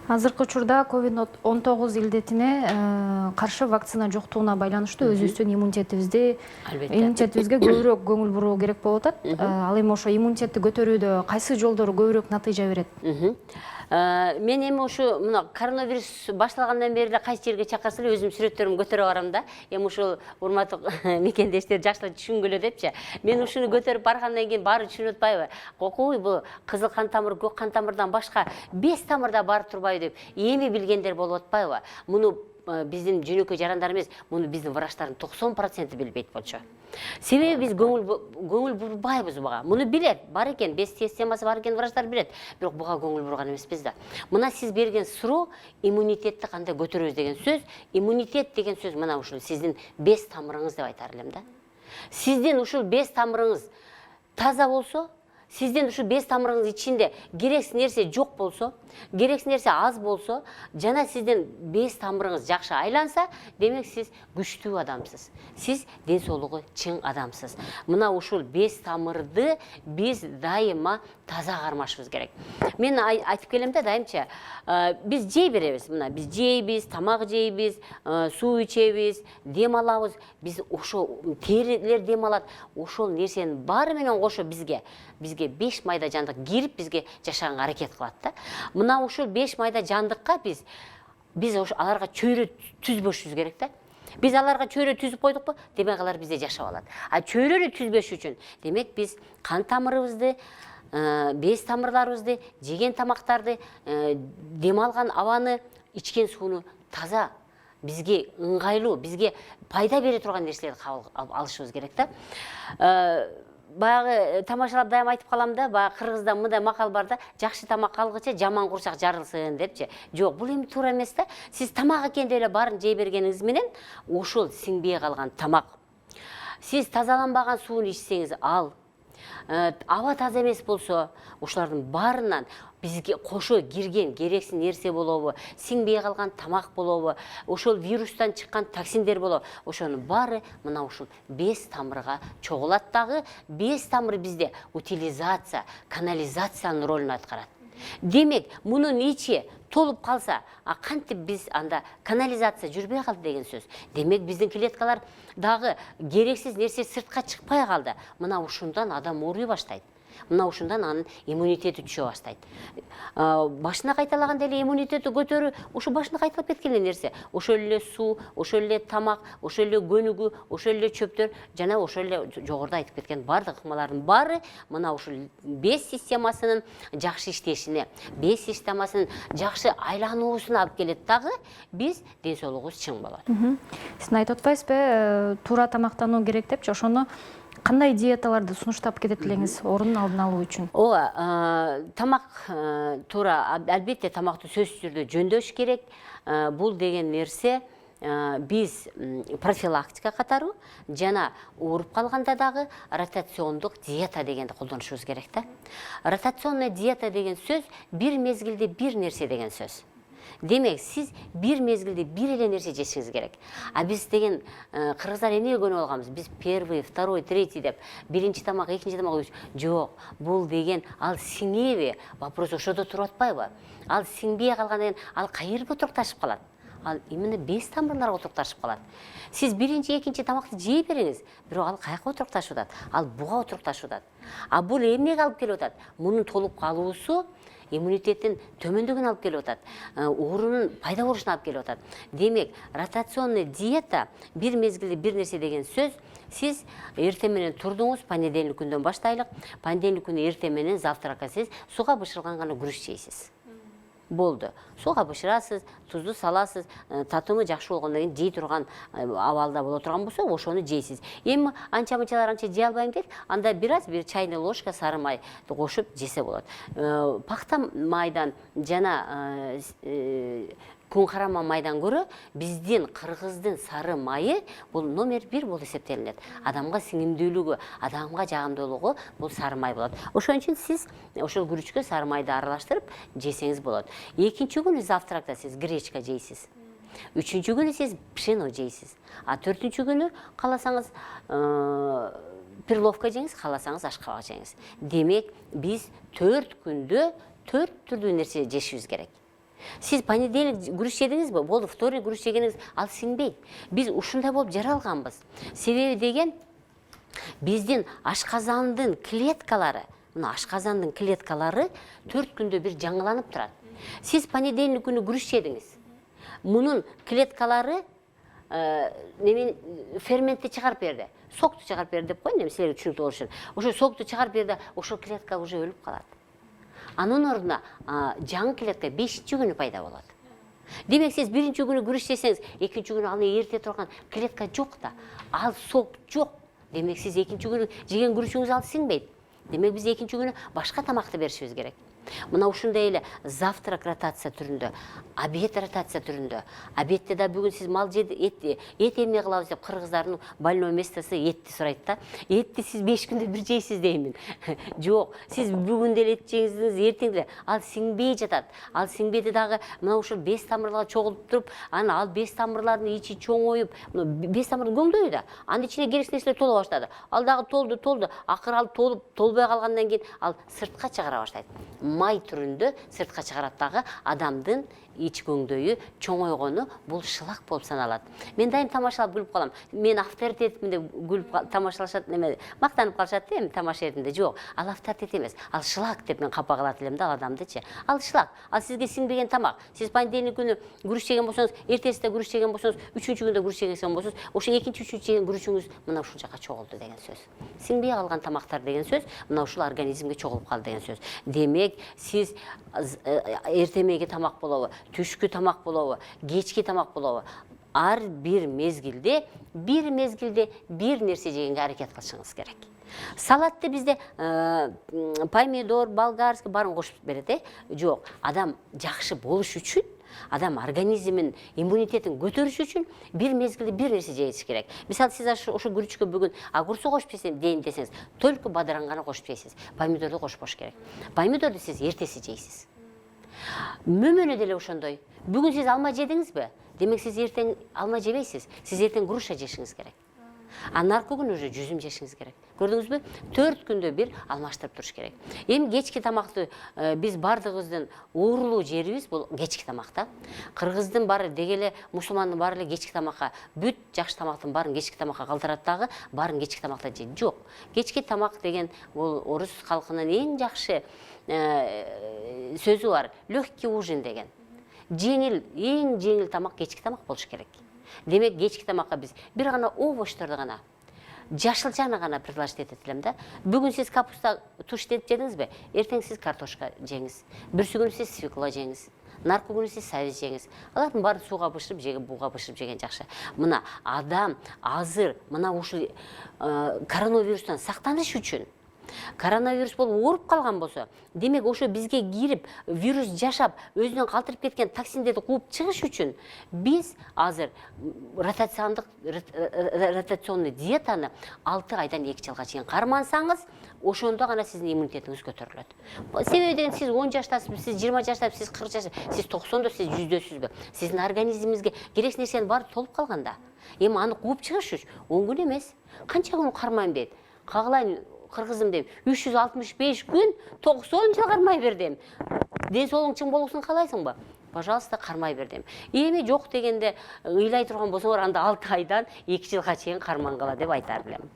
Азыркы учурда COVID-19 илдетине каршы вакцина жоктугуна байланыштуу өзүбүздүн иммунитетибизге көбүрөөк көңүл буруу керек болуп атат. Ал эми ошо иммунитетти көтөрүүдө кайсы жолдору көбүрөөк натыйжа берет? Мен эми ушу мына коронавирус башталгандан бери эле кайсы жерге чакырса эле өзүм сүрөттөрүмдү көтөрүп барам да. Эми ушул урматтуу мекендештер жакшылап түшүнгүлө депчи. Мен ушуну көтөрүп баргандан кийин баары түшүнүп атпайбы? Кокуй бул кызыл кан тамыр, көк кан тамырдан башка 5 тамырда барып турбайбы деп эми билгендер болуп атпайбы? Муну биздин жөнөкөй жарандар эмес, муну биздин врачтардын 90% билбейт болчу. Себеби биз көңүл бурбайбыз буга. Муну билет, бар экен, 5 системасы бар экен, врачтар билет. Бирок буга көңүл бурган эмеспиз да. Мына сиз берген суроо иммунитетти кандай көтөрөбүз деген сөз. Иммунитет деген сөз мына ушул сиздин 5 тамырыңыз деп айтар элем да. Сиздин ушул 5 тамырыңыз таза болсо, сиздин ушул 5 тамырыңыз ичинде керексиз нерсе жок болсо, керексиз нерсе аз болсо, жана сиздин 5 тамырыңыз жакшы айланса, демек сиз күчтүү адамсыз. Сиз ден соолугу чың адамсыз. Мына ушул 5 тамырды биз дайыма таза кармашыбыз керек. Мен айтып келем да дайымча, биз жей беребиз. Мына биз жейбиз, тамак жейбиз, суу ичебиз, дем алабыз. Биз ошо терилер дем алат. Ошол нерсенин баары менен кошо бизге 5 майда жандык кирип бизге жашаганга аракет кылат да. Мына ушул 5 майда жандыкка биз аларга чөйрө түзбөшүбүз керек да. Биз аларга чөйрө түзүп койдукпу, демек алар бизде жашап алат. А чөйрөнү түзбөш үчүн, демек биз кан тамырыбызды, без тамырларыбызды, жеген тамактарды, дем алган абаны, ичкен сууну таза, бизге ыңгайлуу, бизге пайда бере турган нерселерди алышыбыз керек да. Баягы тамашалап дайым айтып калам да, баягы кыргызда мындай макал бар да, жакшы тамак алгыча жаман курсак жарылсын депчи. Жок, бул эми туура эмес да. Сиз тамак экен деп эле баарын жей бергениңиз менен ошол сиңбей калган тамак. Сиз тазаланбаган сууну ичсеңиз ал, аба таза эмес болсо, ошолордун баарынан бизге кошо кирген керексиз нерсе болобу, сиңбей калган тамак болобу, ошол вирустан чыккан токсиндер болобу, ошонун баары мына ушул 5 тамырга чогулат дагы. 5 тамыр бизде утилизация, канализациянын ролун аткарат. Демек, мунун ичи толуп калса, кантип биз анда канализация жүрбөй калды деген сөз. Демек, биздин клеткалар дагы керексиз нерсе сыртка чыкпай калды. Мына ушундан адам ооруй баштайт. Мына ушундан анын иммунитети түшө баштайт. Башына кайталаганда эле иммунитети көтөрүү, ушу башына кайталап кеткен нерсе. Ошол эле суу, ошол эле тамак, ошол эле көнүгүү, ошол эле чөптөр, жана ошол эле жогоруда айтып кеткен бардык ыкмалардын баары мына ушул 5 системасынын жакшы иштешине, 5 системасынын жакшы айлануусуна алып келет дагы, биз ден соолугубуз чың болот. Сиз айтып атпайсызбы, туура тамактануу керек депчи, ошону кандай диеталарды сунуштап кетет элеңиз орунун алдын алуу үчүн? Ооба, тамак туура, албетте тамакты сөзсүз түрдө жөндөш керек. Бул деген нерсе биз профилактика катары жана ооруп калганда дагы ротациондук диета дегенди колдонушубуз керек да. Ротационный диета деген сөз бир мезгилде бир нерсе деген сөз. Демек, сиз бир мезгилде бир эле нерсе жешиңиз керек. А биз деген кыргыздар эмнеге көнүп алганбыз? Биз первый, второй, третий деп биринчи тамак, экинчи тамак жок. Бул деген ал сиңеби? Вопрос ошодо туруп атпайбы? Ал сиңбей калгандан кийин ал кайерге отурукташып калат? Ал именно 5 тамырларга отурукташып калат. Сиз биринчи, экинчи тамакты жей бериңиз, бирок ал каяка отурукташып атат? Ал буга отурукташып атат. А бул эмнеге алып келип атат? Мунун толуп калуусу иммунитеттин төмөндөгүнө алып келип атат, оорунун пайда болушуна алып келип атат. Демек, ротационный диета бир мезгилде бир нерсе деген сөз. Сиз эртең менен турдуңуз, понедельник күндөн баштайлык, понедельник күнү эртең менен завтракка сиз суга бышырган гана күрүч жейсиз. Болду. Суга бышырасыз, тузду саласыз, татымы жакшы болгондон кийин жей турган абалда боло турган болсо, ошону жейсиз. Эми анча-мынчалар анча жей албайм дейт, анда бир чайный ложка сары майды кошуп жесе болот. Пахта майдан жана күн карама майдан көрө биздин кыргыздын сары майы бул номер 1 болуп эсептелинет. Адамга сиңимдүүлүгү, адамга жагымдуулугу бул сары май болот. Ошон үчүн сиз ошол күрүчкө сары майды аралаштырып жесеңиз болот. Экинчи күнү завтракта сиз гречка жейсиз. Үчүнчү күнү сиз пшено жейсиз. А төртүнчү күнү кааласаңыз перловка жеңиз, кааласаңыз ашкабак жеңиз. Демек, биз 4 күндө 4 түрдүү нерсе жешибиз керек. Сиз понедельник күрүч жедиңизби? Болду, вторник күрүч жегениңиз ал сиңбейт. Биз ушундай болуп жаралганбыз. Себеби деген биздин ашказандын клеткалары, мына ашказандын клеткалары 4 күндө бир жаңыланып турат. Сиз понедельник күнү күрүч жедиңиз. Мунун клеткалары ферментти чыгарып берди. Сокту чыгарып берди деп коеюн, силерге түшүнүктүү болуш үчүн. Ошо сокту чыгарып берди, ошо клетка уже өлүп калат. Анын ордуна жаңы клетка 5-чи күнү пайда болот. Демек сиз 1-чи күнү күрүч жесеңиз, 2-чи күнү аны эрте турган клетка жок да, ал сок жок. Демек сиз 2-чи күнү жеген күрүчүңүз ал сиңбейт. Демек биз 2-чи күнү башка тамакты беришибиз керек. Мына ушундай эле завтрак ротация түрүндө, обед ротация түрүндө. Обедте да бүгүн сиз мал жеди, эт эмне кылабыз деп кыргыздардын больной местосы этти сурайт да. Этти сиз 5 күндө бир жейсиз деймин. Жок, сиз бүгүн деле эт жеңиздиңиз, эртең деле ал сиңбей жатат. Ал сиңбеди дагы мына ушул бес тамырларга чогулуп туруп, аны ал бес тамырлардын ичи чоңоюп, бес тамыр көңдөйү да. Анын ичине керексиз нерселер тола баштады. Ал дагы толду, акыры ал толбой калгандан кийин ал сыртка чыгара баштайт. Май түрүндө сыртка чыгарат дагы адамдын ич көңдөйү чоңойгону бул шылак болуп саналат. Мен дайым тамашалап күлүп калам. Мен авторитетимин деп күлүп тамашалашат, неме мактанып калышат да, эми тамаша этинде. Жок, ал авторитет эмес, ал шылак деп мен капа кылат элем да ал адамдычы. Ал шылак, ал сизге сиңбеген тамак. Сиз понедельник күнү күрүч жеген болсоңуз, эртесинде күрүч жеген болсоңуз, 3-чү күндө күрүч жеген болсоңуз, ошо 2-3 жеген күрүчүңүз мына ушул жака чогулду деген сөз. Сиңбей калган тамактар деген сөз, мына ушул организмге чогулуп калды деген сөз. Демек, сиз эртемеги тамак болобу, түшкү тамак болобу, кечки тамак болобу, ар бир мезгилде бир нерсе жегенге аракет кылышыңыз керек. Салатты бизде помидор, болгарский баарын кошуп берет, жок. Адам жакшы болуш үчүн, адам организмин иммунитетин көтөрүш үчүн бир мезгилде бир нерсе жейиш керек. Мисалы, сиз ошо күрүчкө бүгүн огурцу кошуп жесем дейин десеңиз, только бадыраңганы кошуп жейсиз. Помидорду кошпош керек. Помидорду сиз эртеси жейсиз. Мөмөнү деле ошондой. Бүгүн сиз алма жедиңизби? Демек сиз эртең алма жебейсиз. Сиз эртең груша жешиңиз керек. Наркы күнү уже жүзүм жешиңиз керек. Көрдүңүзбү? 4 күндө бир алмаштырып туруш керек. Эми кечки тамакты биз бардыгыбыздын уурулуу жерибиз бул кечки тамакта. Кыргыздын баары дегеле, мусулмандын баары эле кечки тамакка, бүт жакшы тамактын баарын кечки тамакка калтырат дагы, баарын кечки тамакта жейт. Жок. Кечки тамак деген бул орус калкынын эң жакшы сөзү бар. Легкий ужин деген. Жеңил, эң жеңил тамак кечки тамак болуш керек. Демек, кечки тамакка биз бир гана овощторду гана, жашылчаны гана предложить этет элем да. Бүгүн сиз капуста туштет жедиңизби? Эртең сиз картошка жеңиз. Бүрсү күнү сиз свекла жеңиз. Наркы күнү сиз сабиз жеңиз. Алардын баарын сууга бышырып жеген, буга бышырып жеген жакшы. Мына адам азыр мына ушул коронавирустан сактаныш үчүн, коронавирус болуп ооруп калган болсо, демек ошо бизге кирип, вирус жашап, өзүнөн калтырып кеткен токсиндерди кууп чыгыш үчүн биз азыр ротационный диетаны 6 айдан 2 жылга чейин кармансаңыз, ошондо гана сиздин иммунитетиңиз көтөрүлөт. Себеби деген сиз 10 жаштасызбы, сиз 20 жаштасызбы, сиз 40 жаштасызбы, сиз 90-да, сиз 100-дөсүзбү? Сиздин организмиңизге керексиз нерсенин баары толуп калганда. Эми аны кууп чыгыш үчүн 10 күн эмес, канча күн кармайм дейт. Кагылайын кыргызым дейм, 365 күн 90 жыл кармай бер дейм. Ден соолугуң чың болгусун каалайсыңбы? Пожалуйста, кармай бер дейм. Эми жок дегенде ыйлай турган болсоңор, анда 6 айдан 2 жылга чейин кармангыла деп айтар элем.